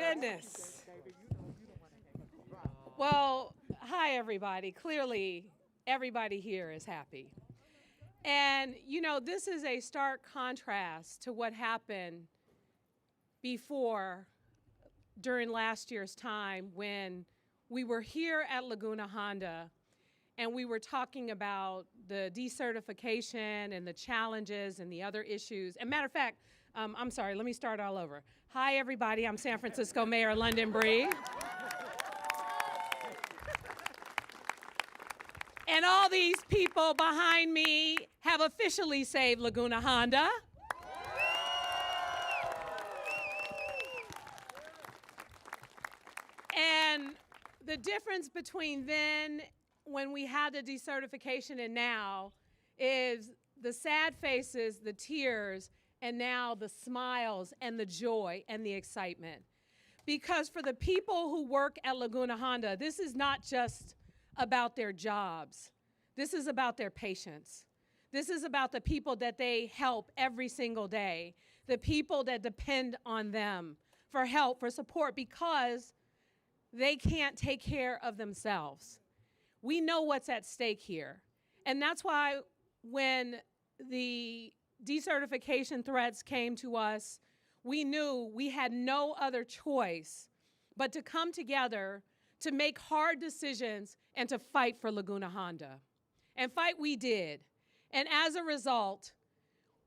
goodness. Well, hi, everybody. Clearly, everybody here is happy. And, you know, this is a stark contrast to what happened before, during last year's time, when we were here at Laguna Honda and we were talking about the decertification and the challenges and the other issues. And matter of fact, I'm sorry, let me start all over. Hi, everybody. I'm San Francisco Mayor London Bree. And all these people behind me have officially saved Laguna Honda. And the difference between then, when we had the decertification, and now is the sad faces, the tears, and now the smiles and the joy and the excitement. Because for the people who work at Laguna Honda, this is not just about their jobs. This is about their patients. This is about the people that they help every single day, the people that depend on them for help, for support, because they can't take care of themselves. We know what's at stake here. And that's why when the decertification threats came to us, we knew we had no other choice but to come together to make hard decisions and to fight for Laguna Honda. And fight we did. And as a result,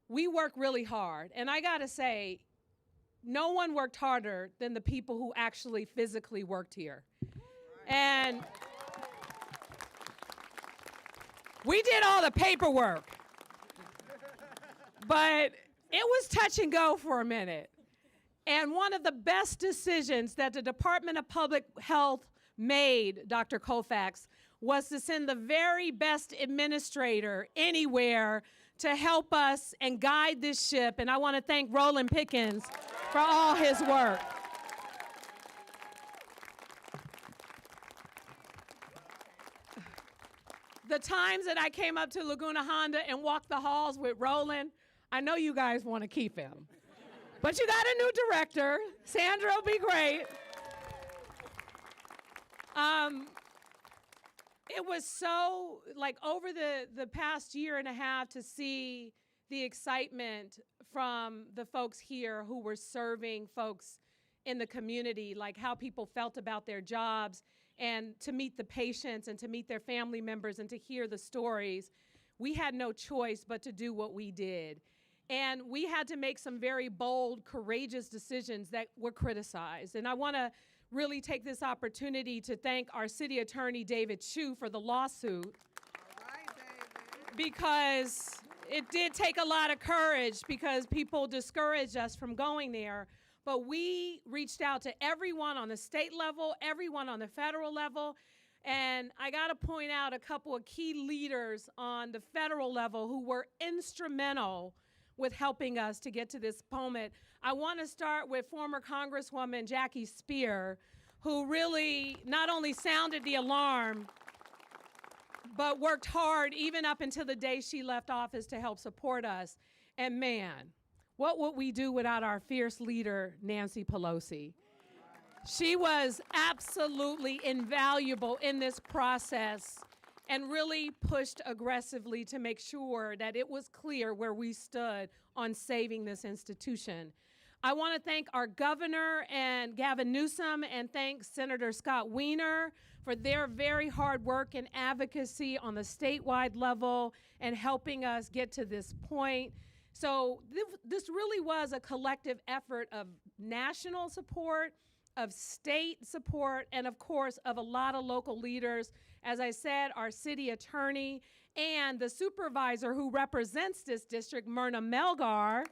we worked really hard. And I gotta say, no one worked harder than the people who actually physically worked here. And we did all the paperwork. But it was touch and go for a minute. And one of the best decisions that the Department of Public Health made, Dr. Koufax, was to send the very best administrator anywhere to help us and guide this ship. And I want to thank Roland Pickens for all his work. The times that I came up to Laguna Honda and walked the halls with Roland, I know you guys want to keep him. But you got a new director. Sandra will be great. It was so, like, over the past year and a half to see the excitement from the folks here who were serving folks in the community, like how people felt about their jobs, and to meet the patients and to meet their family members and to hear the stories. We had no choice but to do what we did. And we had to make some very bold, courageous decisions that were criticized. And I want to really take this opportunity to thank our city attorney, David Chu, for the lawsuit. All right, David. Because it did take a lot of courage, because people discouraged us from going there. But we reached out to everyone on the state level, everyone on the federal level. And I got to point out a couple of key leaders on the federal level who were instrumental with helping us to get to this moment. I want to start with former Congresswoman Jackie Spear, who really not only sounded the alarm, but worked hard even up until the day she left office to help support us. And man, what would we do without our fierce leader, Nancy Pelosi? She was absolutely invaluable in this process and really pushed aggressively to make sure that it was clear where we stood on saving this institution. I want to thank our governor and Gavin Newsom, and thank Senator Scott Wiener for their very hard work and advocacy on the statewide level and helping us get to this point. So this really was a collective effort of national support, of state support, and of course of a lot of local leaders. As I said, our city attorney and the supervisor who represents this district, Myrna Melgar.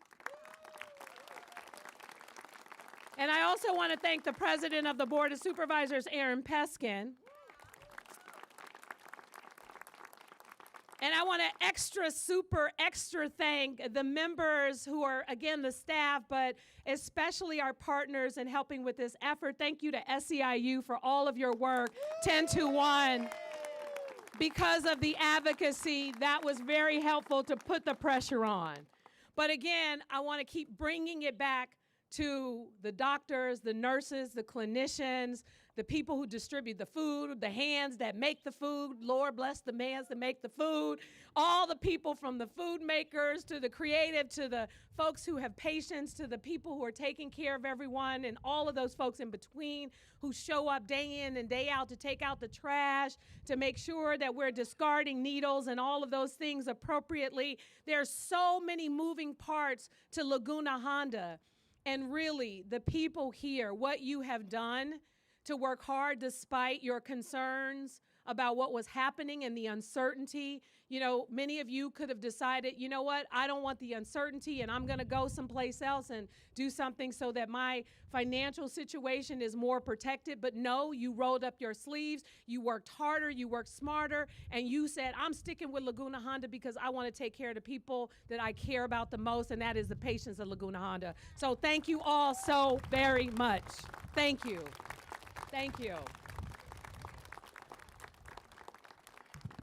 And I also want to thank the president of the Board of Supervisors, Aaron Peskin. And I want to extra thank the members who are, again, the staff, but especially our partners in helping with this effort. Thank you to SEIU for all of your work, 10-1. Because of the advocacy, that was very helpful to put the pressure on. But again, I want to keep bringing it back to the doctors, the nurses, the clinicians, the people who distribute the food, the hands that make the food. Lord bless the hands that make the food. All the people from the food makers to the creative to the folks who have patients to the people who are taking care of everyone and all of those folks in between who show up day in and day out to take out the trash, to make sure that we're discarding needles and all of those things appropriately. There's so many moving parts to Laguna Honda. And really, the people here, what you have done to work hard despite your concerns about what was happening and the uncertainty. You know, many of you could have decided, you know what, I don't want the uncertainty and I'm going to go someplace else and do something so that my financial situation is more protected. But no, you rolled up your sleeves, you worked harder, you worked smarter, and you said, I'm sticking with Laguna Honda because I want to take care of the people that I care about the most, and that is the patients of Laguna Honda. So thank you all so very much. Thank you. Thank you.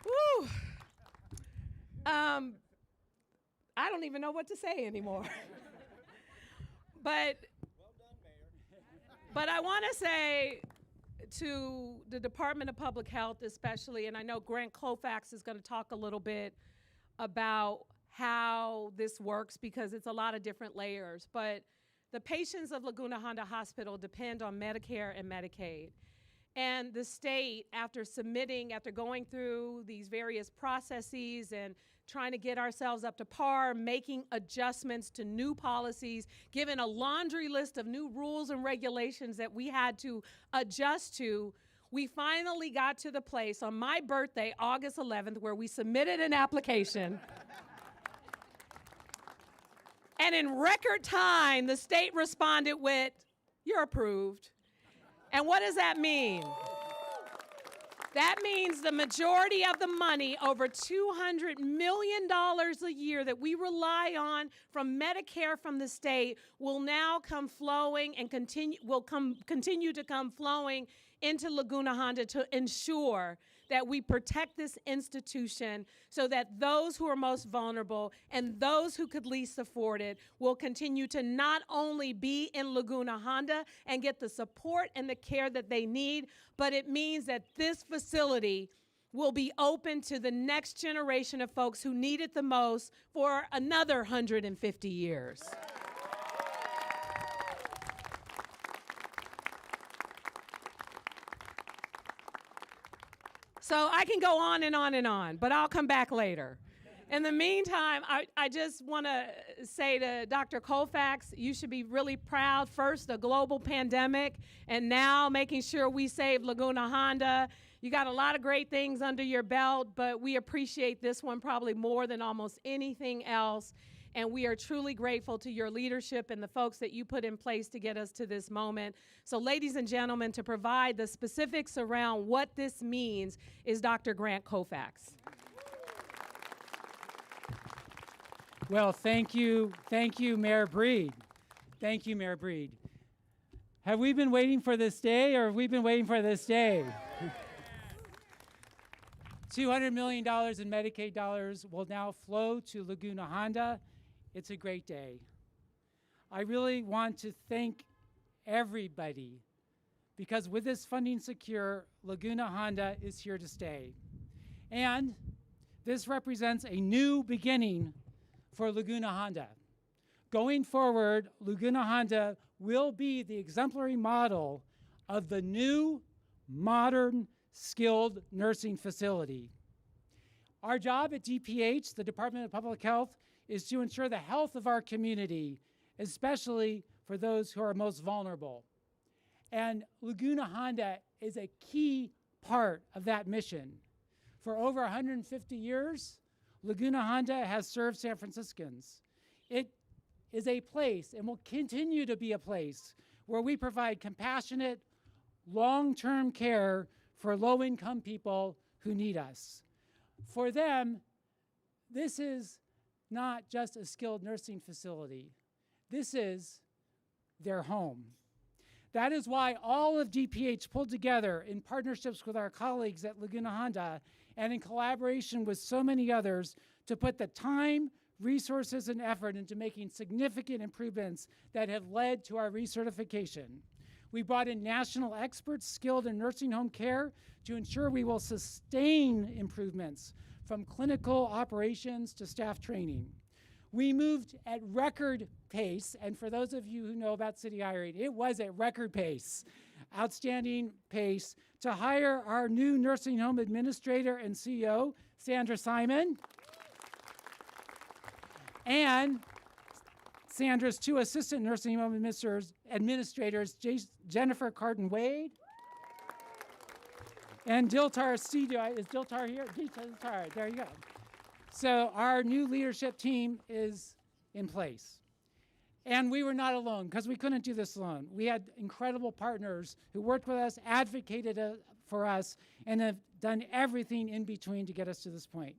Woo. I don't even know what to say anymore. But I want to say to the Department of Public Health especially, and I know Grant Colfax is going to talk a little bit about how this works because it's a lot of different layers, but the patients of Laguna Honda Hospital depend on Medicare and Medicaid. And the state, after going through these various processes and trying to get ourselves up to par, making adjustments to new policies, given a laundry list of new rules and regulations that we had to adjust to, we finally got to the place on my birthday, August 11th, where we submitted an application. And in record time, the state responded with, "You're approved." And what does that mean? That means the majority of the money, over $200 million a year that we rely on from Medicare from the state, will now come flowing and continue to come flowing into Laguna Honda to ensure that we protect this institution so that those who are most vulnerable and those who could least afford it will continue to not only be in Laguna Honda and get the support and the care that they need, but it means that this facility will be open to the next generation of folks who need it the most for another 150 years. So I can go on and on and on, but I'll come back later. In the meantime, I just want to say to Dr. Colfax, you should be really proud. First, a global pandemic, and now making sure we save Laguna Honda. You got a lot of great things under your belt, but we appreciate this one probably more than almost anything else. And we are truly grateful to your leadership and the folks that you put in place to get us to this moment. So ladies and gentlemen, to provide the specifics around what this means is Dr. Grant Colfax. Well, thank you, Mayor Breed. Thank you, Mayor Breed. Have we been waiting for this day, or have we been waiting for this day? $200 million in Medicaid dollars will now flow to Laguna Honda. It's a great day. I really want to thank everybody because with this funding secure, Laguna Honda is here to stay. And this represents a new beginning for Laguna Honda. Going forward, Laguna Honda will be the exemplary model of the new, modern, skilled nursing facility. Our job at DPH, the Department of Public Health, is to ensure the health of our community, especially for those who are most vulnerable. And Laguna Honda is a key part of that mission. For over 150 years, Laguna Honda has served San Franciscans. It is a place and will continue to be a place where we provide compassionate, long-term care for low-income people who need us. For them, this is not just a skilled nursing facility. This is their home. That is why all of DPH pulled together in partnerships with our colleagues at Laguna Honda and in collaboration with so many others to put the time, resources and effort into making significant improvements that have led to our recertification. We brought in national experts skilled in nursing home care to ensure we will sustain improvements from clinical operations to staff training. We moved at record pace, and for those of you who know about city hiring, it was at record pace, outstanding pace, to hire our new nursing home administrator and CEO, Sandra Simon, and Sandra's two assistant nursing home administrators, Jennifer Carton-Wade and Diltar Sido. Is Diltar here? Diltar, there you go. So our new leadership team is in place. And we were not alone, because we couldn't do this alone. We had incredible partners who worked with us, advocated for us, and have done everything in between to get us to this point.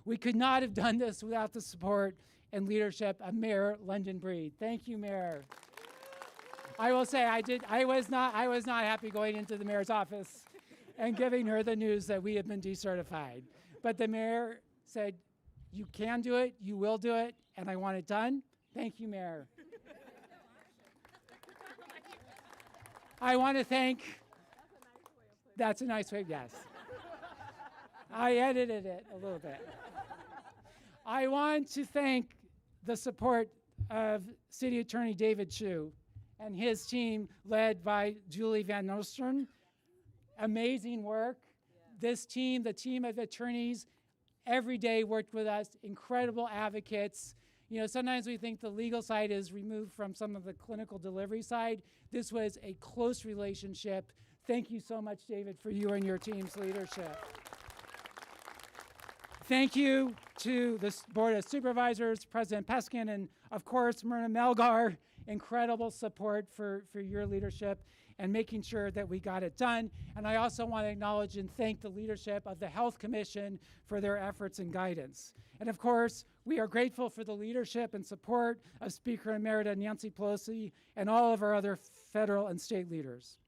We could not have done this without the support and leadership of Mayor London Breed. Thank you, Mayor. I will say I was not happy going into the mayor's office and giving her the news that we have been decertified. But the mayor said, you can do it, you will do it, and I want it done. Thank you, Mayor. I want to thank, that's a nice way, yes. I edited it a little bit. I want to thank the support of City Attorney David Chu and his team led by Julie Van Nosteren. Amazing work. This team, the team of attorneys, every day worked with us, incredible advocates. You know, sometimes we think the legal side is removed from some of the clinical delivery side. This was a close relationship. Thank you so much, David, for you and your team's leadership. Thank you to the Board of Supervisors, President Peskin, and of course, Myrna Melgar. Incredible support for your leadership and making sure that we got it done. And I also want to acknowledge and thank the leadership of the Health Commission for their efforts and guidance. And of course, we are grateful for the leadership and support of Speaker Emerita Nancy Pelosi and all of our other federal and state leaders.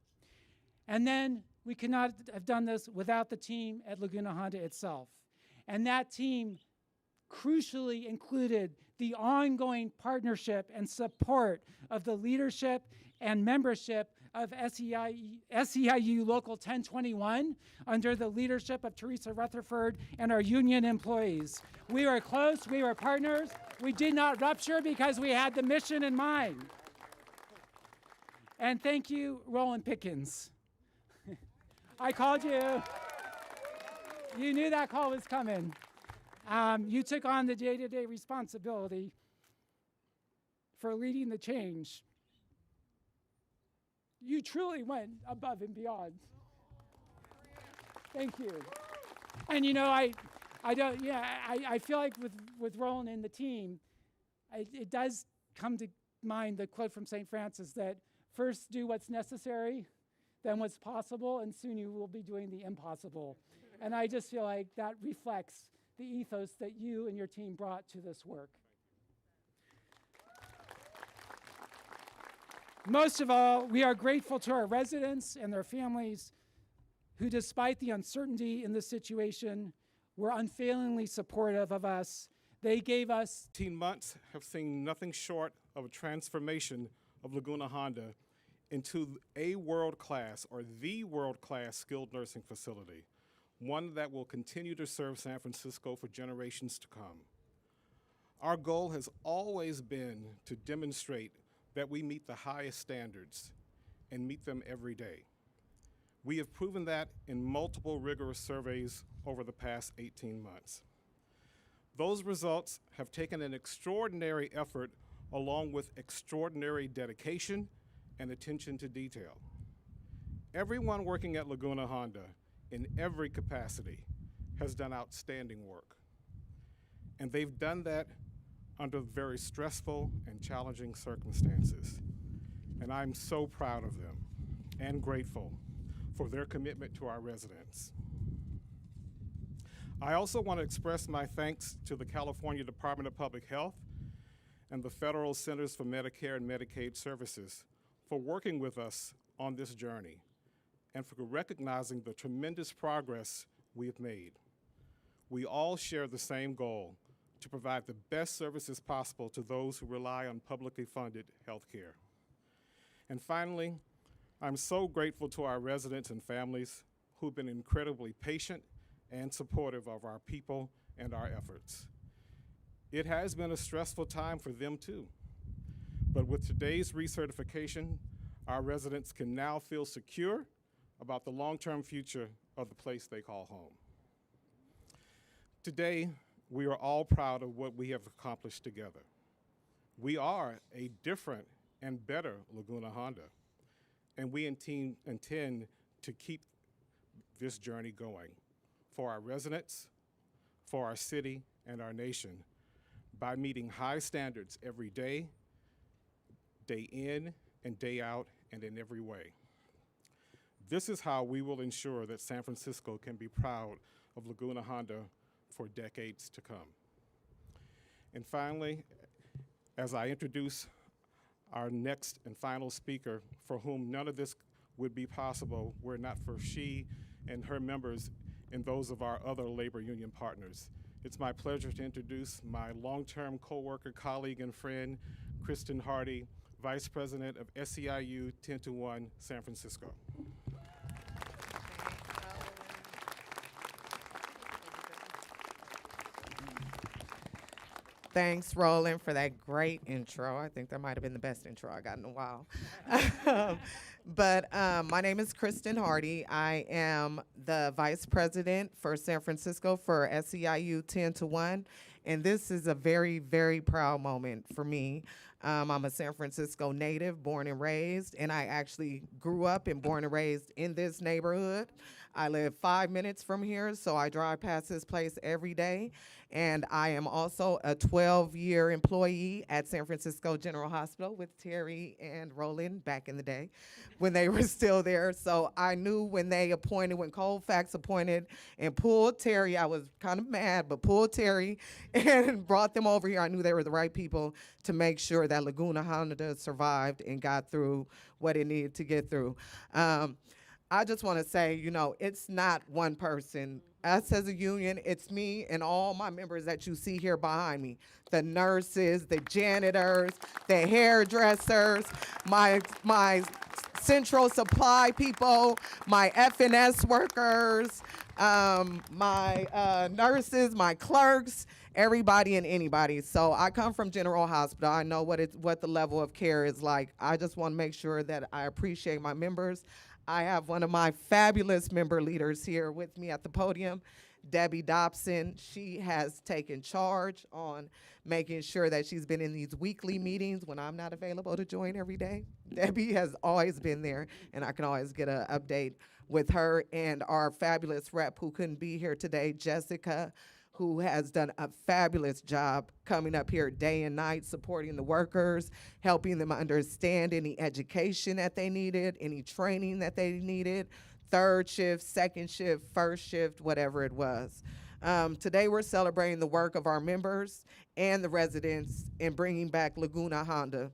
And then we could not have done this without the team at Laguna Honda itself. And that team crucially included the ongoing partnership and support of the leadership and membership of SEIU Local 1021 under the leadership of Teresa Rutherford and our union employees. We were close, we were partners. We did not rupture because we had the mission in mind. And thank you, Roland Pickens. I called you. You knew that call was coming. You took on the day-to-day responsibility for leading the change. You truly went above and beyond. Thank you. And you know, I feel like with Roland and the team, it does come to mind the quote from St. Francis that first do what's necessary, then what's possible, and soon you will be doing the impossible. And I just feel like that reflects the ethos that you and your team brought to this work. Most of all, we are grateful to our residents and their families who, despite the uncertainty in this situation, were unfailingly supportive of us. They gave us 18 months have seen nothing short of a transformation of Laguna Honda into a world-class or the world-class skilled nursing facility, one that will continue to serve San Francisco for generations to come. Our goal has always been to demonstrate that we meet the highest standards and meet them every day. We have proven that in multiple rigorous surveys over the past 18 months. Those results have taken an extraordinary effort along with extraordinary dedication and attention to detail. Everyone working at Laguna Honda in every capacity has done outstanding work. And they've done that under very stressful and challenging circumstances. And I'm so proud of them and grateful for their commitment to our residents. I also want to express my thanks to the California Department of Public Health and the Federal Centers for Medicare and Medicaid Services for working with us on this journey and for recognizing the tremendous progress we have made. We all share the same goal, to provide the best services possible to those who rely on publicly funded health care. And finally, I'm so grateful to our residents and families who've been incredibly patient and supportive of our people and our efforts. It has been a stressful time for them too, but with today's recertification, our residents can now feel secure about the long-term future of the place they call home. Today, we are all proud of what we have accomplished together. We are a different and better Laguna Honda, and we intend to keep this journey going for our residents, for our city, and our nation by meeting high standards every day, day in and day out, and in every way. This is how we will ensure that San Francisco can be proud of Laguna Honda for decades to come. And finally, as I introduce our next and final speaker, for whom none of this would be possible were it not for she and her members and those of our other labor union partners. It's my pleasure to introduce my long-term coworker, colleague, and friend, Kristen Hardy, Vice President of SEIU 10-1 San Francisco. Thanks, Roland, for that great intro. I think that might have been the best intro I got in a while. But my name is Kristen Hardy. I am the Vice President for San Francisco for SEIU 10-1. And this is a very, very proud moment for me. I'm a San Francisco native, born and raised, and I actually grew up and born and raised in this neighborhood. I live 5 minutes from here, so I drive past this place every day. And I am also a 12-year employee at San Francisco General Hospital with Terry and Roland back in the day when they were still there. So I knew when they appointed, when Colfax appointed and pulled Terry, I was kind of mad, but pulled Terry and brought them over here. I knew they were the right people to make sure that Laguna Honda survived and got through what it needed to get through. I just want to say, you know, it's not one person. Us as a union, it's me and all my members that you see here behind me. The nurses, the janitors, the hairdressers, my central supply people, my F&S workers, my nurses, my clerks, everybody and anybody. So I come from General Hospital. I know what the level of care is like. I just want to make sure that I appreciate my members. I have one of my fabulous member leaders here with me at the podium, Debbie Dobson. She has taken charge on making sure that she's been in these weekly meetings when I'm not available to join every day. Debbie has always been there, and I can always get an update with her, and our fabulous rep who couldn't be here today, Jessica, who has done a fabulous job coming up here day and night, supporting the workers, helping them understand any education that they needed, any training that they needed, third shift, second shift, first shift, whatever it was. Today we're celebrating the work of our members and the residents in bringing back Laguna Honda.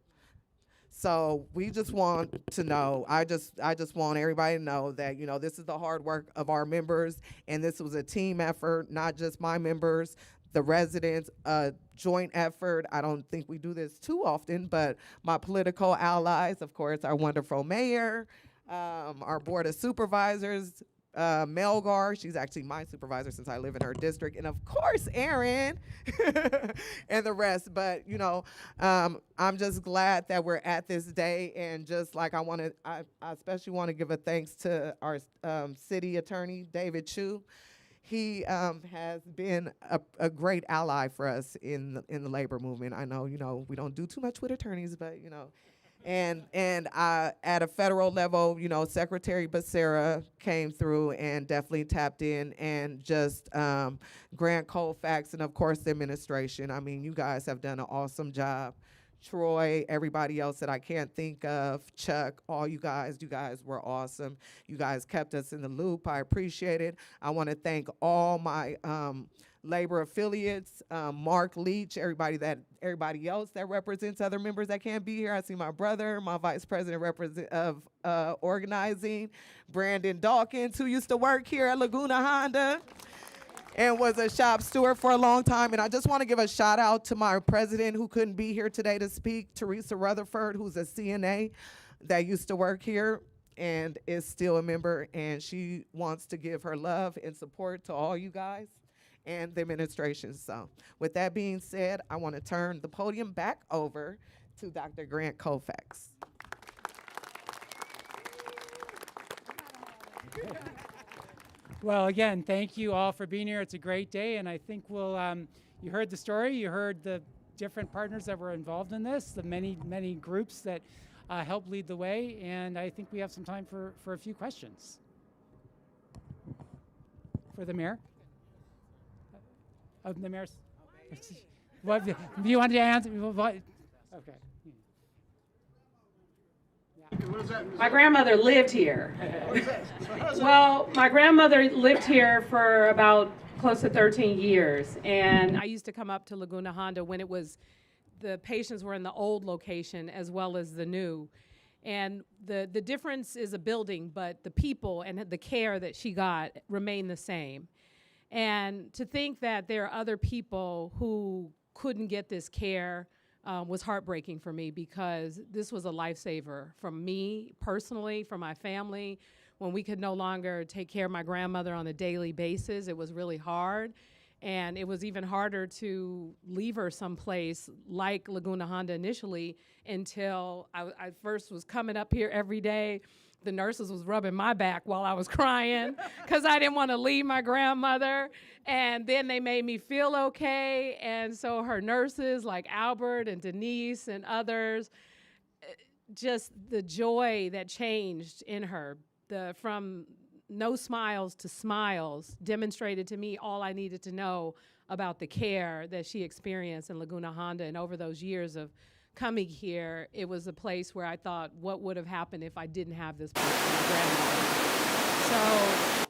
So we just want to know, I just want everybody to know that, you know, this is the hard work of our members, and this was a team effort, not just my members, the residents, a joint effort. I don't think we do this too often, but my political allies, of course, our wonderful mayor, our board of supervisors, Melgar, she's actually my supervisor since I live in her district, and of course Erin and the rest. But you know, I'm just glad that we're at this day, and just like I especially want to give a thanks to our city attorney David Chu. He has been a great ally for us in the labor movement. I know, you know, we don't do too much with attorneys, but you know. And at a federal level, you know, Secretary Becerra came through and definitely tapped in, and just Grant Colfax, and of course the administration. I mean, you guys have done an awesome job. Troy, everybody else that I can't think of, Chuck, all you guys were awesome. You guys kept us in the loop. I appreciate it. I want to thank all my labor affiliates, Mark Leach, everybody else that represents other members that can't be here. I see my brother, my vice president of organizing, Brandon Dawkins, who used to work here at Laguna Honda. and was a shop steward for a long time. And I just want to give a shout out to my president who couldn't be here today to speak, Teresa Rutherford, who's a CNA that used to work here and is still a member. And she wants to give her love and support to all you guys and the administration. So with that being said, I want to turn the podium back over to Dr. Grant Colfax. Well, again, thank you all for being here. It's a great day, and I think we'll, you heard the story, you heard the different partners that were involved in this, the many groups that helped lead the way, and I think we have some time for a few questions. For the mayor? Of the mayor's? What, do you want to answer? What? Okay. My grandmother lived here. Well, my grandmother lived here for about close to 13 years. And I used to come up to Laguna Honda when the patients were in the old location as well as the new. And the difference is a building, but the people and the care that she got remain the same. And to think that there are other people who couldn't get this care was heartbreaking for me, because this was a lifesaver from me personally, for my family. When we could no longer take care of my grandmother on a daily basis, it was really hard. And it was even harder to leave her someplace like Laguna Honda initially, until I first was coming up here every day. The nurses was rubbing my back while I was crying because I didn't want to leave my grandmother. And then they made me feel okay. And so her nurses like Albert and Denise and others, just the joy that changed in her, from no smiles to smiles, demonstrated to me all I needed to know about the care that she experienced in Laguna Honda. And over those years of coming here, it was a place where I thought, what would have happened if I didn't have this place for my grandmother?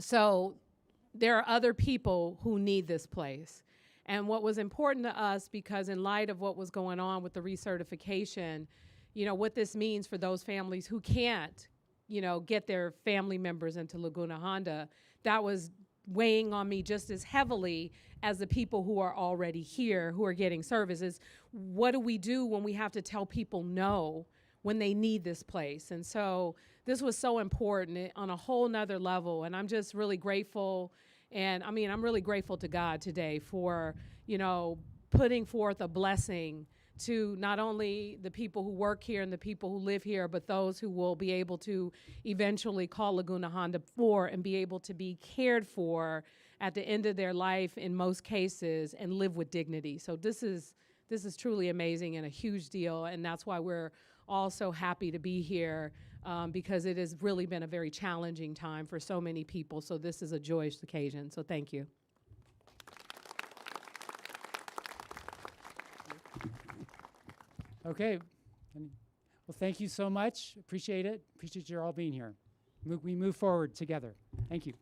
So there are other people who need this place. And what was important to us, because in light of what was going on with the recertification, you know, what this means for those families who can't, you know, get their family members into Laguna Honda, that was weighing on me just as heavily as the people who are already here, who are getting services. What do we do when we have to tell people no when they need this place? And so this was so important on a whole nother level. And I'm just really grateful. And I mean, I'm really grateful to God today for, you know, putting forth a blessing to not only the people who work here and the people who live here, but those who will be able to eventually call Laguna Honda for and be able to be cared for at the end of their life in most cases, and live with dignity. So this is truly amazing and a huge deal, and that's why we're all so happy to be here, because it has really been a very challenging time for so many people. So this is a joyous occasion. So thank you. Okay. Well, thank you so much. Appreciate it. Appreciate you all being here. We move forward together. Thank you.